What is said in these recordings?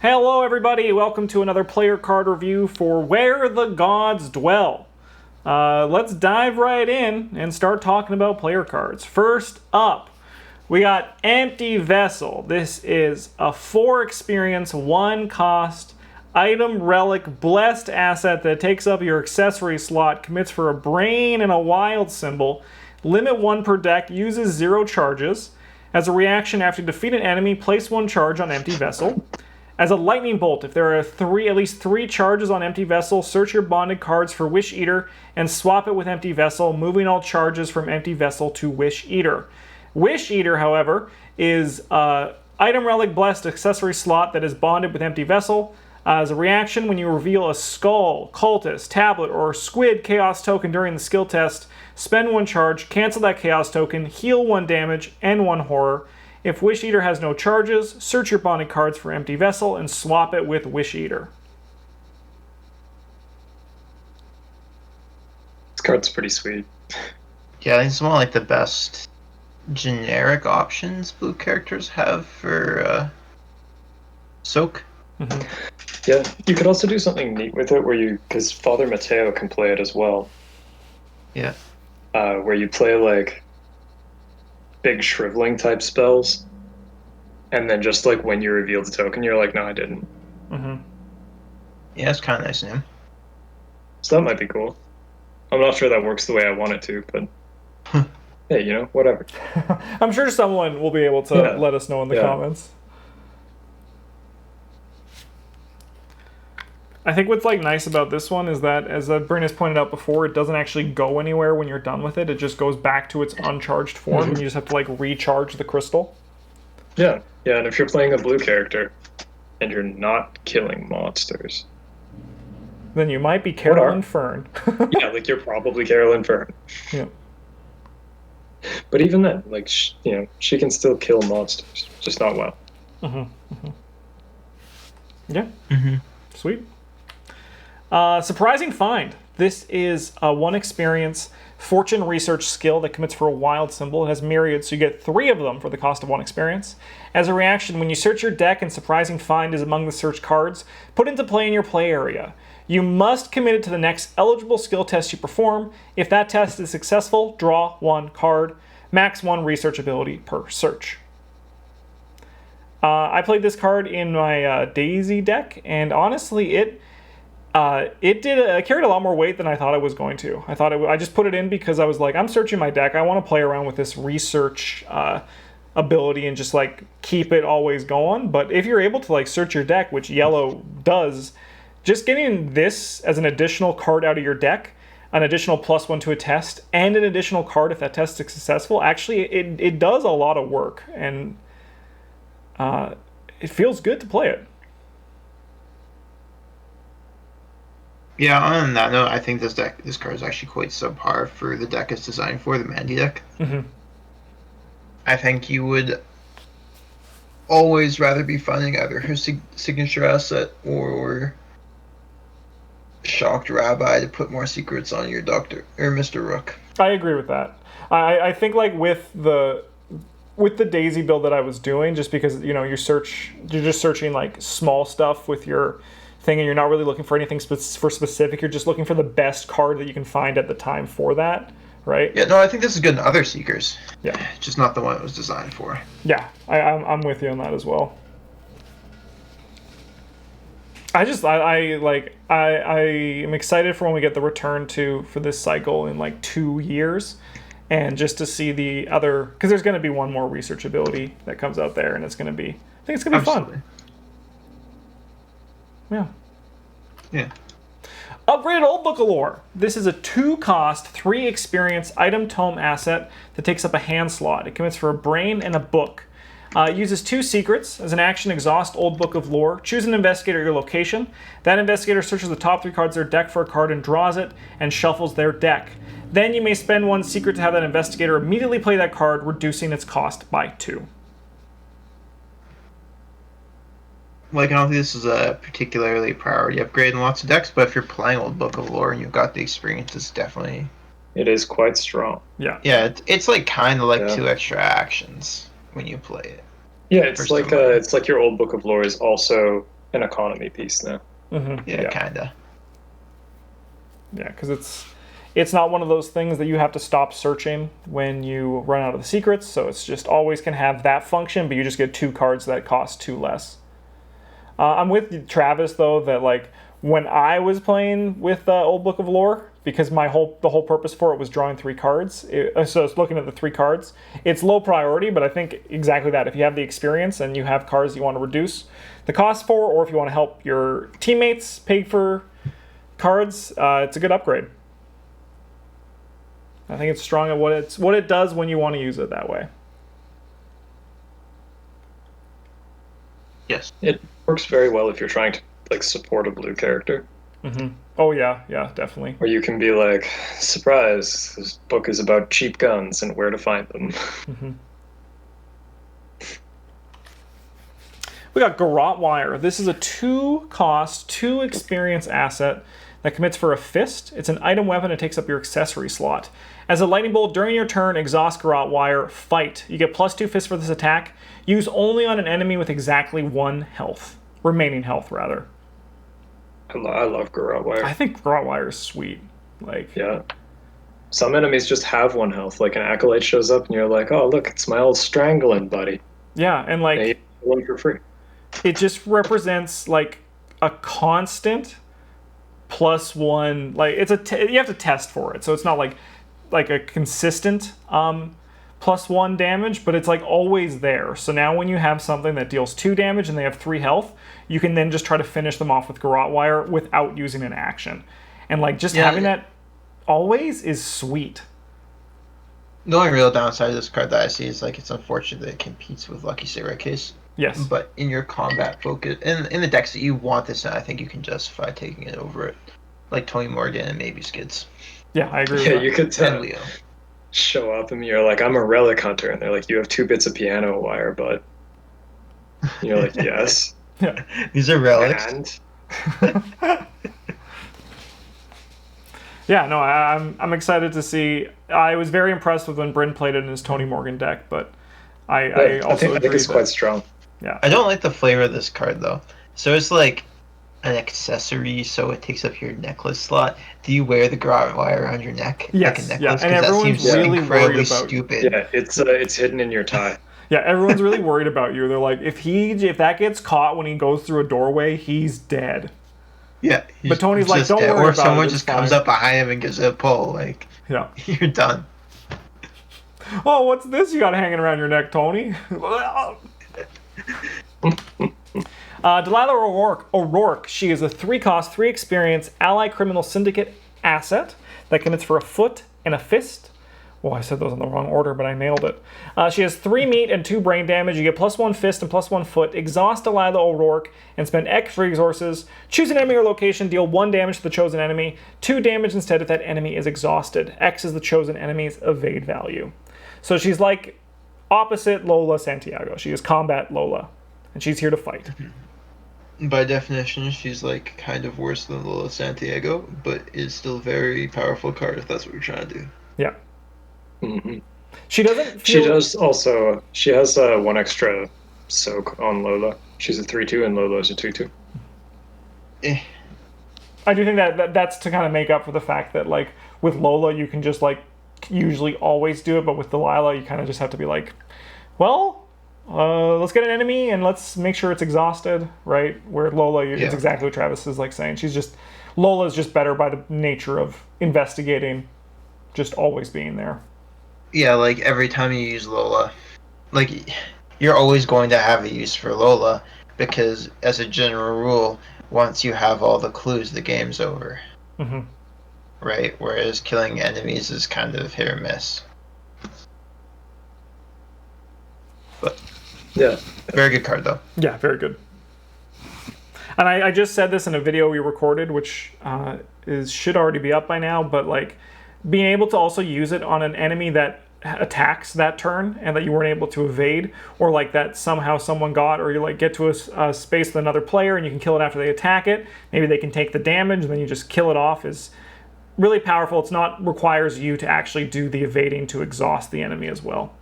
Hello everybody, welcome to another player card review for Where the Gods Dwell. Let's dive right in and start talking about player cards. First up, we got AntiVessel. This is a 4 experience, 1 cost, item relic, blessed asset that takes up your accessory slot, commits for a brain and a wild symbol, limit 1 per deck, uses 0 charges. As a reaction, after you defeat an enemy, place 1 charge on AntiVessel. As a lightning bolt, if there are at least 3 charges on AntiVessel, search your bonded cards for Wish Eater and swap it with AntiVessel, moving all charges from AntiVessel to Wish Eater. Wish Eater, however, is item relic blessed accessory slot that is bonded with AntiVessel. As a reaction, when you reveal a skull, cultist, tablet, or squid chaos token during the skill test, spend 1 charge, cancel that chaos token, heal 1 damage and 1 horror. If Wish Eater has no charges, search your bonded cards for AntiVessel and swap it with Wish Eater. This card's pretty sweet. Yeah, I think it's one of like the best generic options blue characters have for soak. Mm-hmm. Yeah, you could also do something neat with it because Father Mateo can play it as well. Yeah. Where you play like big shriveling type spells, and then just like when you reveal the token, you're like, no, I didn't. Mm-hmm. Yeah, it's kind of nice in him. So that might be cool. I'm not sure that works the way I want it to, but hey, whatever. I'm sure someone will be able to let us know in the comments. I think what's nice about this one is that, as Bryn has pointed out before, it doesn't actually go anywhere when you're done with it. It just goes back to its uncharged form, and you just have to recharge the crystal. Yeah, and if you're playing a blue character and you're not killing monsters, then you might be Carolyn Fern. Yeah, you're probably Carolyn Fern. Yeah. But even then, she can still kill monsters, just not well. Mm-hmm. Mm-hmm. Yeah. Mm-hmm. Sweet. Surprising find. This is a 1 experience fortune research skill that commits for a wild symbol. It has myriad, so you get 3 of them for the cost of 1 experience. As a reaction, when you search your deck and surprising find is among the search cards, put into play in your play area. You must commit it to the next eligible skill test you perform. If that test is successful, draw 1 card. Max 1 research ability per search. I played this card in my Daisy deck, and honestly, it carried a lot more weight than I thought it was going to. I just put it in because I was like, I'm searching my deck. I want to play around with this research ability and just keep it always going. But if you're able to search your deck, which yellow does, just getting this as an additional card out of your deck, an additional +1 to a test, and an additional card if that test is successful, actually it does a lot of work, and it feels good to play it. Yeah, on that note, I think this card is actually quite subpar for the deck it's designed for, the Mandy deck. Mm-hmm. I think you would always rather be finding either her signature asset or Shocked Rabbi to put more secrets on your Doctor or Mr. Rook. I agree with that. I think with the Daisy build that I was doing, just because you're just searching small stuff with your thing, and you're not really looking for anything for specific. You're just looking for the best card that you can find at the time for that, right? Yeah, no, I think this is good in other Seekers. Yeah, just not the one it was designed for. Yeah, I'm with you on that as well. I am excited for when we get the return for this cycle in 2 years, and just to see the other, because there's going to be one more research ability that comes out there, and I think it's going to be fun. Yeah. Yeah. Upgraded Old Book of Lore. This is a 2 cost, 3 experience item tome asset that takes up a hand slot. It commits for a brain and a book. It uses 2 secrets. As an action, exhaust Old Book of Lore. Choose an investigator at your location. That investigator searches the top 3 cards of their deck for a card and draws it and shuffles their deck. Then you may spend 1 secret to have that investigator immediately play that card, reducing its cost by 2. I don't think this is a particularly priority upgrade in lots of decks, but if you're playing Old Book of Lore and you've got the experience, it's definitely... It is quite strong. Yeah. Yeah, it's kind of 2 extra actions when you play it. Yeah, it's like your Old Book of Lore is also an economy piece now. Mm-hmm. Yeah, kinda. Yeah, because it's not one of those things that you have to stop searching when you run out of the secrets, so it's just always can have that function, but you just get 2 cards that cost 2 less. I'm with Travis, though, that like when I was playing with Old Book of Lore, because the whole purpose for it was drawing 3 cards, so it's looking at the 3 cards, it's low priority, but I think exactly that. If you have the experience and you have cards you want to reduce the cost for, or if you want to help your teammates pay for cards, it's a good upgrade. I think it's strong at what it does when you want to use it that way. Yes. It works very well if you're trying to like support a blue character. Mm-hmm. Oh yeah, definitely. Or you can be like, surprise, this book is about cheap guns and where to find them. Mm-hmm. We got Gartwire. This is a 2-cost, 2 experience asset that commits for a fist. It's an item weapon and takes up your accessory slot. As a lightning bolt during your turn, exhaust Gartwire, fight. You get +2 fists for this attack. Use only on an enemy with exactly 1 health. Remaining health, rather. I love Gartwire. I think Gartwire is sweet. Like, yeah. Some enemies just have 1 health. Like an acolyte shows up and you're like, oh, look, it's my old strangling buddy. Yeah, and like... And you get 1 for free. It just represents like a constant +1. Like it's you have to test for it, so it's not like a consistent +1 damage, but it's like always there. So now when you have something that deals 2 damage and they have 3 health, you can then just try to finish them off with Gartwire without using an action. And like just having that always is sweet. The only real downside of this card that I see is like it's unfortunate that it competes with Lucky Cigarette Case. Yes. But in your combat focus, in the decks that you want this in, I think you can justify taking it over it. Like Tony Morgan and maybe Skids. Yeah, I agree with Yeah, that. you could And Leo. show up and you're like, I'm a relic hunter. And they're like, you have 2 bits of piano wire, but... And you're like, yes. Yeah. These are relics. And... Yeah, no, I'm excited to see. I was very impressed with when Bryn played it in his Tony Morgan deck, but I also I think it's quite strong. Yeah. I don't like the flavor of this card though. So it's like an accessory, so it takes up your necklace slot. Do you wear the Gartwire around your neck Yes, like a necklace? yeah, and 'Cause everyone's that seems really incredibly worried about stupid. Yeah, it's hidden in your tie. Yeah, everyone's really worried about you. They're like, if that gets caught when he goes through a doorway, he's dead. Yeah, But Tony's like, just don't dead. worry Or about someone it, just it's comes fine. up behind him and gives it a pull. Like, Yeah. you're done. Oh, what's this you got hanging around your neck, Tony? Delilah O'Rourke. She is a 3-cost, 3 experience ally criminal syndicate asset that commits for a foot and a fist. Well, I said those in the wrong order, but I nailed it. She has 3 meat and 2 brain damage. You get +1 fist and +1 foot. Exhaust Delilah O'Rourke and spend X resources. Choose an enemy or location. Deal 1 damage to the chosen enemy. 2 damage instead if that enemy is exhausted. X is the chosen enemy's evade value. So she's like opposite Lola Santiago. She is combat Lola, and she's here to fight. By definition, she's like kind of worse than Lola Santiago, but is still a very powerful card if that's what you're trying to do. Yeah. Mm-hmm. She doesn't She feel... does also. She has 1 extra soak on Lola. She's a 3/2 and Lola's a 2/2. I do think that's to kind of make up for the fact that like with Lola you can just like usually always do it, but with Delilah you kind of just have to be like, well, let's get an enemy and let's make sure it's exhausted, right? Where Lola, it's exactly what Travis is like saying. Lola's just better by the nature of investigating, just always being there. Yeah, like every time you use Lola, like you're always going to have a use for Lola because as a general rule, once you have all the clues, the game's over. Mm-hmm. Right? Whereas killing enemies is kind of hit or miss. But Yeah. very good card though. Yeah, very good. And I just said this in a video we recorded, which should already be up by now, but like being able to also use it on an enemy that attacks that turn and that you weren't able to evade, or like that somehow someone got, or you like get to a space with another player and you can kill it after they attack it. Maybe they can take the damage and then you just kill it off, is really powerful. It's not requires you to actually do the evading to exhaust the enemy as well.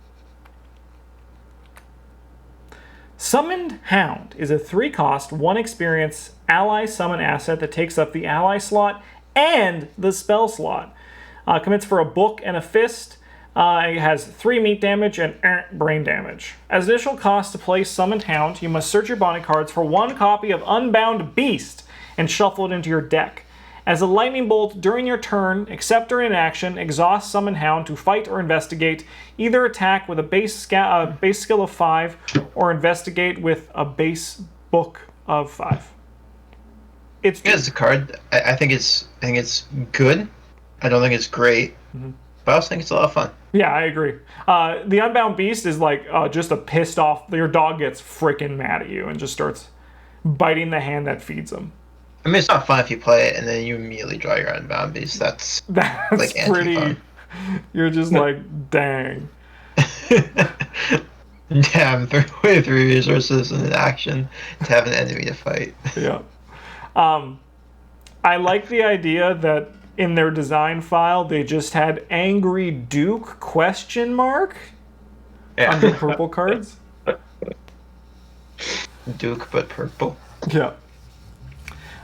Summoned Hound is a 3-cost, 1 experience ally summon asset that takes up the ally slot and the spell slot. Commits for a book and a fist. It has 3 meat damage and brain damage. As initial cost to play Summoned Hound, you must search your body cards for 1 copy of Unbound Beast and shuffle it into your deck. As a lightning bolt during your turn, except during an action, exhaust Summon Hound to fight or investigate. Either attack with a base skill of 5 or investigate with a base book of 5. It's a card. I think it's good. I don't think it's great, but I also think it's a lot of fun. Yeah, I agree. The Unbound Beast is like just a pissed off. Your dog gets freaking mad at you and just starts biting the hand that feeds him. I mean, it's not fun if you play it and then you immediately draw your Unbound Beast. That's like pretty. anti-fun. You're just like, dang. Damn, throw away 3 resources in an action to have an enemy to fight. Yeah. I like the idea that in their design file they just had Angry Duke ? Yeah. Under purple cards. Duke, but purple. Yeah.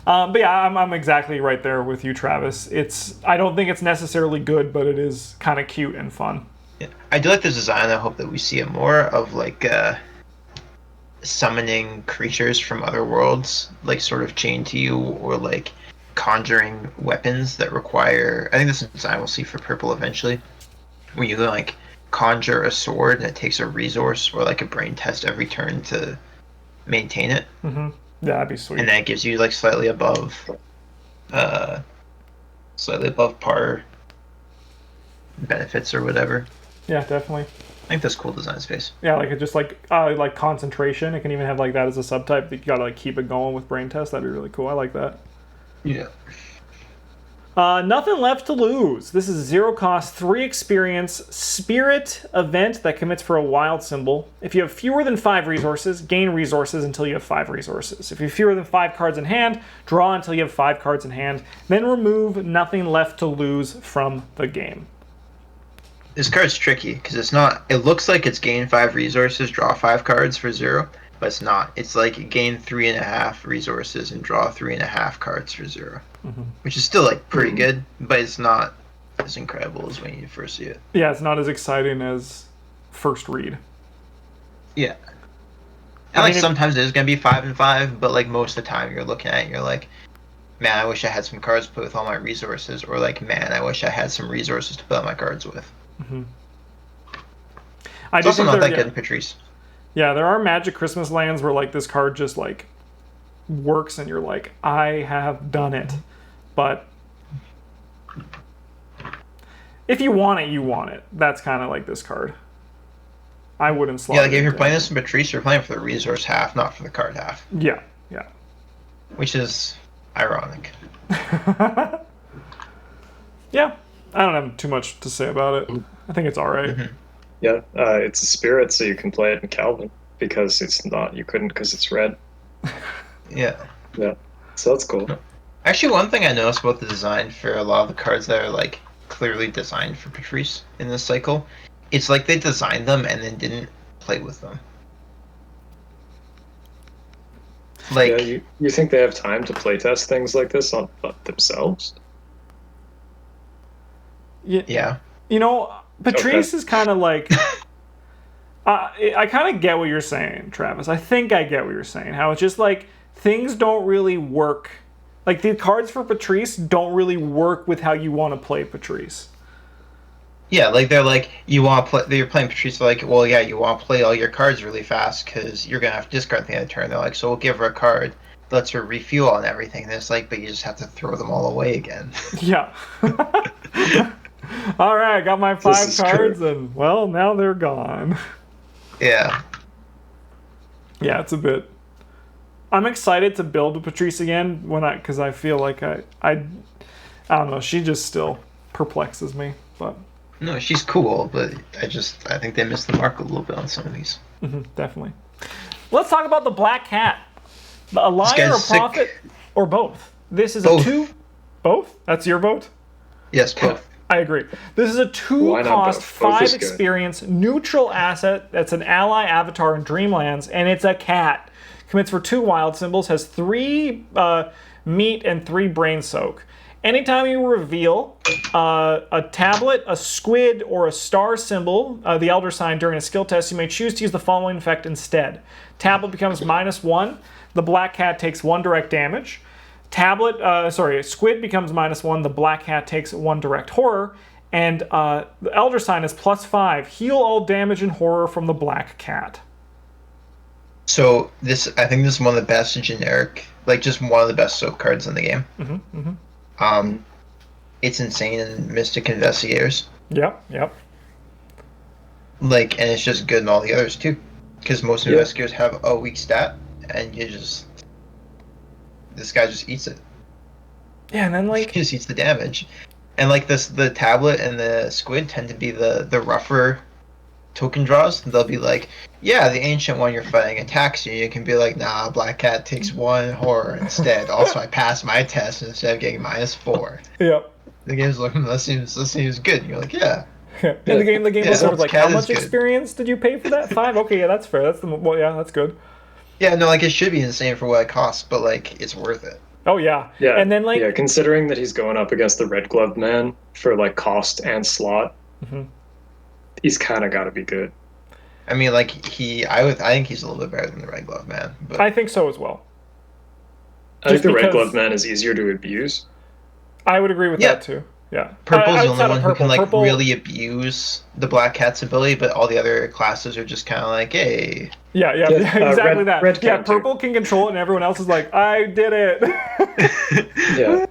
But yeah, I'm exactly right there with you, Travis. I don't think it's necessarily good, but it is kind of cute and fun. Yeah. I do like the design. I hope that we see it more of like summoning creatures from other worlds, like sort of chained to you, or like conjuring weapons that require. I think this is a design we'll see for purple eventually, where you like conjure a sword and it takes a resource or like a brain test every turn to maintain it. Mm-hmm. Yeah, that'd be sweet. And that gives you like slightly above par benefits or whatever. Yeah, definitely. I think that's cool design space. Yeah, like it just like concentration. It can even have like that as a subtype. You gotta like keep it going with brain test. That'd be really cool. I like that. Yeah. Nothing Left to Lose. This is 0 cost, 3 experience spirit event that commits for a wild symbol. If you have fewer than 5 resources, gain resources until you have 5 resources. If you have fewer than 5 cards in hand, draw until you have 5 cards in hand. Then remove Nothing Left to Lose from the game. This card's tricky because it's not. It looks like it's gain 5 resources, draw 5 cards for 0, but it's not. It's like gain 3.5 resources and draw 3.5 cards for 0. Which is still like pretty good, but it's not as incredible as when you first see it. Yeah, it's not as exciting as first read. Yeah. And like sometimes it is gonna be 5 and 5, but like most of the time you're looking at it and you're like, man, I wish I had some cards to play with all my resources, or like, man, I wish I had some resources to play all my cards with. Mm-hmm. It's also not that good in Patrice. Yeah, there are Magic Christmas lands where like this card just like works and you're like, I have done it. But if you want it, you want it. That's kind of like this card. I wouldn't slot. Yeah, like if you're playing this in Patrice, you're playing for the resource half, not for the card half. Yeah, yeah. Which is ironic. Yeah, I don't have too much to say about it. I think it's all right. Mm-hmm. Yeah, it's a spirit, so you can play it in Calvin because it's not. You couldn't because it's red. Yeah. Yeah. So that's cool. Actually, one thing I noticed about the design for a lot of the cards that are like clearly designed for Patrice in this cycle, it's like they designed them and then didn't play with them. Like, yeah, you think they have time to playtest things like this on themselves? Yeah. You know, Patrice is kind of like... I kind of get what you're saying, Travis. I think I get what you're saying. How it's just like, things don't really work. Like, the cards for Patrice don't really work with how you want to play Patrice. Yeah, like they're like, you're playing Patrice, they're like, well, yeah, you want to play all your cards really fast because you're going to have to discard at the end of the turn. They're like, so we'll give her a card, lets her refuel and everything. And it's like, but you just have to throw them all away again. Yeah. All right, I got my 5 cards, and, well, now they're gone. Yeah. Yeah, it's a bit... I'm excited to build with Patrice again because I feel like I don't know, she just still perplexes me, but... No, she's cool, but I think they missed the mark a little bit on some of these. Mm-hmm, definitely. Let's talk about the Black Cat. A liar, a prophet, or both? This is both. Both? That's your vote? Yes, both. I agree. This is a 2 Why not cost, both? Both 5 is good. experience, neutral asset that's an ally avatar in Dreamlands, and it's a cat. Commits for 2 wild symbols, has 3 meat and 3 brain soak. Anytime you reveal a tablet, a squid, or a star symbol, the Elder Sign, during a skill test, you may choose to use the following effect instead. Tablet becomes -1. The black cat takes 1 direct damage. Squid becomes -1. The black cat takes 1 direct horror. And the Elder Sign is +5. Heal all damage and horror from the black cat. So I think this is one of the best generic, like just one of the best soap cards in the game. It's insane in Mystic Investigators. Yep. Like, and it's just good in all the others too, because most investigators have a weak stat, and this guy just eats it. Yeah, and then like He just eats the damage, and like the tablet and the squid tend to be the rougher token draws. They'll be like, yeah, the ancient one you're fighting attacks you. You can be like, nah, black cat takes 1 horror instead. Also, I passed my test instead of getting -4. Yep. The game's looking, that seems good. And you're like, yeah. And the game was sort of like, cat how is much good. experience did you pay for that? 5? Okay, yeah, that's fair. That's good. Yeah, no, like it should be insane for what it costs, but like it's worth it. Oh yeah. Yeah. And then like considering that he's going up against the Red Glove Man for like cost and slot, he's kind of got to be good. I mean, like I think he's a little bit better than the Red Glove Man. But I think so as well. I think Just the Red because- Glove Man is easier to abuse. I would agree with Yeah. that too. Yeah. Purple's the Outside only of one who can like Purple- really abuse the Black Cat's ability, but all the other classes are just kind of like, hey. Yeah, Yeah, exactly red- that. red Yeah, cat too. Purple can control it, and everyone else is like, I did it. Yeah.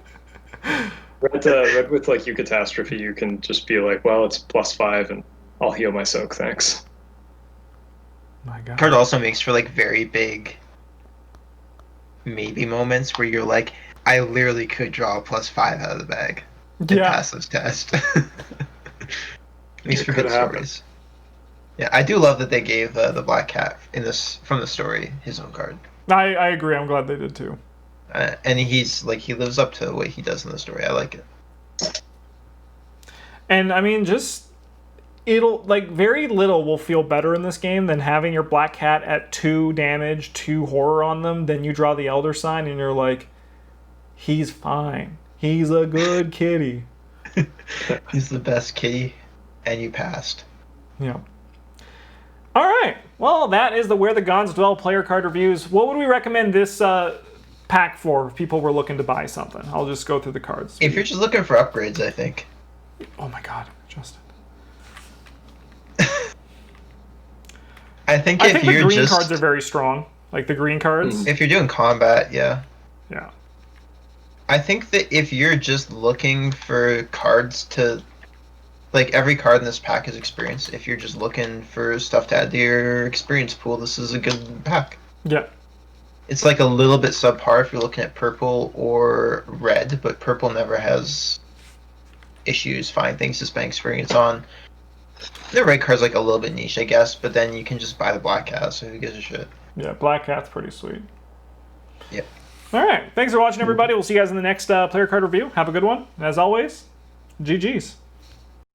Red with like Eucatastrophe, you can just be like, well, it's +5 and I'll heal my soak, thanks. My God. Card also makes for like very big maybe moments where you're like, I literally could draw a +5 out of the bag and Yeah. pass this test. Makes It for could good happen. stories. Yeah, I do love that they gave the Black Cat from the story his own card, I agree. I'm glad they did too. and he lives up to what he does in the story. I like it. And I mean, it'll like very little will feel better in this game than having your black cat at 2 damage, 2 horror on them. Then you draw the Elder Sign, and you're like, he's fine. He's a good kitty. He's the best kitty, and you passed. Yeah. All right. Well, that is the Where the Gods Dwell player card reviews. What would we recommend this pack for if people were looking to buy something? I'll just go through the cards. If you're just looking for upgrades, I think. Oh my God, Justin. I think I if think the you're green just cards are very strong. Like the green cards. if you're doing combat, yeah. Yeah. I think that if you're just looking for cards to, like, every card in this pack is experience. If you're just looking for stuff to add to your experience pool, this is a good pack. Yeah. It's like a little bit subpar if you're looking at purple or red, but purple never has issues finding things to spend experience on. The red card's like a little bit niche, I guess, but then you can just buy the black cat, so who gives a shit? Yeah, Black Cat's pretty sweet. Yep. All right. Thanks for watching, everybody. We'll see you guys in the next player card review. Have a good one. And as always, GG's.